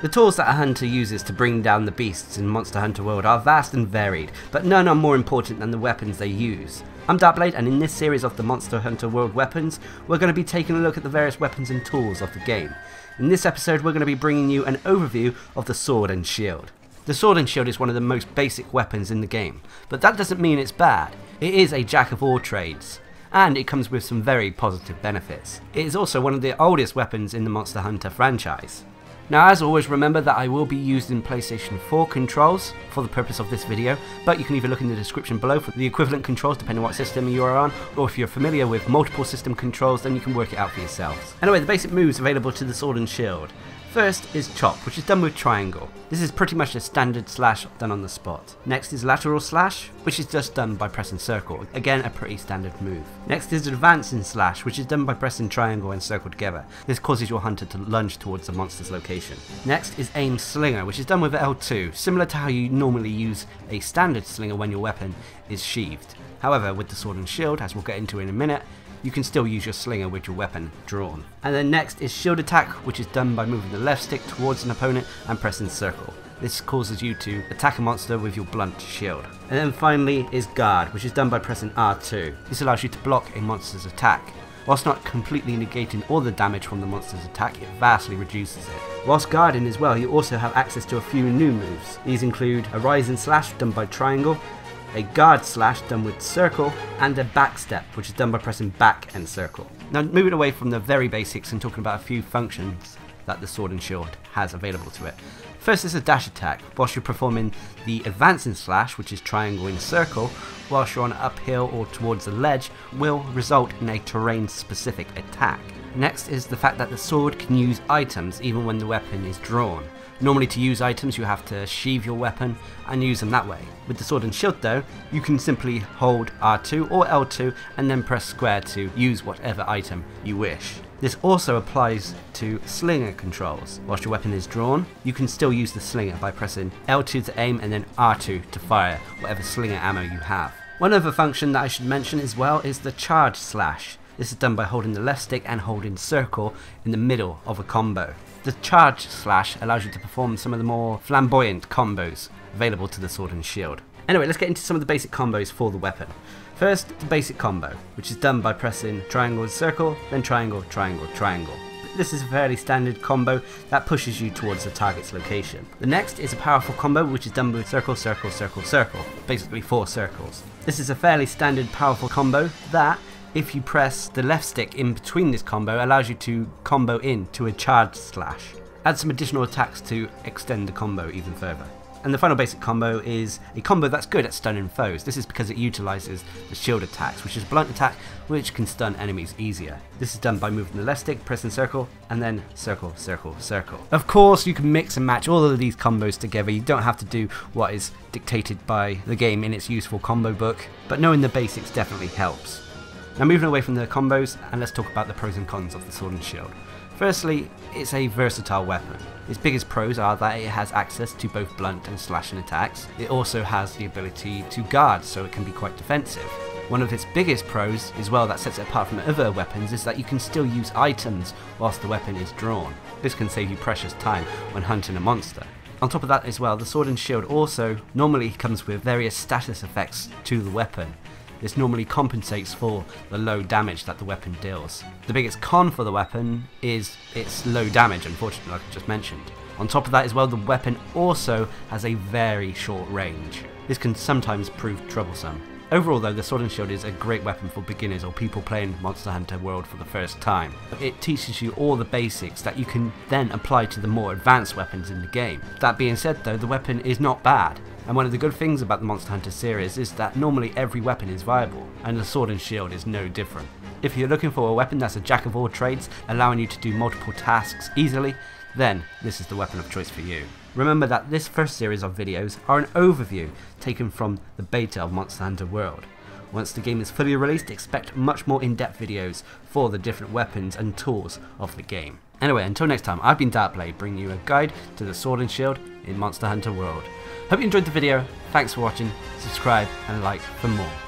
The tools that a hunter uses to bring down the beasts in Monster Hunter World are vast and varied, but none are more important than the weapons they use. I'm Darcblade, and in this series of the Monster Hunter World weapons, we're going to be taking a look at the various weapons and tools of the game. In this episode, we're going to be bringing you an overview of the sword and shield. The sword and shield is one of the most basic weapons in the game, but that doesn't mean it's bad. It is a jack of all trades, and it comes with some very positive benefits. It is also one of the oldest weapons in the Monster Hunter franchise. Now, as always, remember that I will be using PlayStation 4 controls for the purpose of this video, but you can either look in the description below for the equivalent controls depending on what system you are on, or if you're familiar with multiple system controls, then you can work it out for yourselves. Anyway, the basic moves available to the sword and shield. First is chop, which is done with triangle. This is pretty much a standard slash done on the spot. Next is lateral slash, which is just done by pressing circle. Again, a pretty standard move. Next is advancing slash, which is done by pressing triangle and circle together. This causes your hunter to lunge towards the monster's location. Next is aim slinger, which is done with L2, similar to how you normally use a standard slinger when your weapon is sheathed. However, with the sword and shield, as we'll get into in a minute, you can still use your slinger with your weapon drawn. And then next is shield attack, which is done by moving the left stick towards an opponent and pressing circle. This causes you to attack a monster with your blunt shield. And then finally is guard, which is done by pressing R2. This allows you to block a monster's attack. Whilst not completely negating all the damage from the monster's attack, it vastly reduces it. Whilst guarding as well, you also have access to a few new moves. These include a rising slash done by triangle, a guard slash done with circle, and a back step, which is done by pressing back and circle. Now, moving away from the very basics and talking about a few functions that the sword and shield has available to it. First is a dash attack. Whilst you're performing the advancing slash, which is triangle and circle, whilst you're on uphill or towards the ledge, will result in a terrain specific attack. Next is the fact that the sword can use items even when the weapon is drawn. Normally, to use items you have to sheathe your weapon and use them that way. With the sword and shield though, you can simply hold R2 or L2 and then press square to use whatever item you wish. This also applies to slinger controls. Whilst your weapon is drawn, you can still use the slinger by pressing L2 to aim and then R2 to fire whatever slinger ammo you have. One other function that I should mention as well is the charge slash. This is done by holding the left stick and holding circle in the middle of a combo. The charge slash allows you to perform some of the more flamboyant combos available to the sword and shield. Anyway, let's get into some of the basic combos for the weapon. First, the basic combo, which is done by pressing triangle and circle, then triangle, triangle, triangle. This is a fairly standard combo that pushes you towards the target's location. The next is a powerful combo, which is done with circle, circle, circle, circle, basically 4 circles. This is a fairly standard powerful combo that, if you press the left stick in between this combo, allows you to combo in to a charge slash. Add some additional attacks to extend the combo even further. And the final basic combo is a combo that's good at stunning foes. This is because it utilizes the shield attacks, which is blunt attack, which can stun enemies easier. This is done by moving the left stick, pressing circle, and then circle, circle, circle. Of course, you can mix and match all of these combos together. You don't have to do what is dictated by the game in its useful combo book, but knowing the basics definitely helps. Now, moving away from the combos, and let's talk about the pros and cons of the sword and shield. Firstly, it's a versatile weapon. Its biggest pros are that it has access to both blunt and slashing attacks. It also has the ability to guard, so it can be quite defensive. One of its biggest pros, as well, that sets it apart from other weapons, is that you can still use items whilst the weapon is drawn. This can save you precious time when hunting a monster. On top of that as well, the sword and shield also normally comes with various status effects to the weapon. This normally compensates for the low damage that the weapon deals. The biggest con for the weapon is its low damage, unfortunately, like I just mentioned. On top of that as well, the weapon also has a very short range. This can sometimes prove troublesome. Overall though, the sword and shield is a great weapon for beginners or people playing Monster Hunter World for the first time. It teaches you all the basics that you can then apply to the more advanced weapons in the game. That being said though, the weapon is not bad. And one of the good things about the Monster Hunter series is that normally every weapon is viable, and the sword and shield is no different. If you're looking for a weapon that's a jack of all trades, allowing you to do multiple tasks easily, then this is the weapon of choice for you. Remember that this first series of videos are an overview taken from the beta of Monster Hunter World. Once the game is fully released, expect much more in-depth videos for the different weapons and tools of the game. Anyway, until next time, I've been Darcblade, bringing you a guide to the sword and shield in Monster Hunter World. Hope you enjoyed the video, thanks for watching, subscribe and like for more.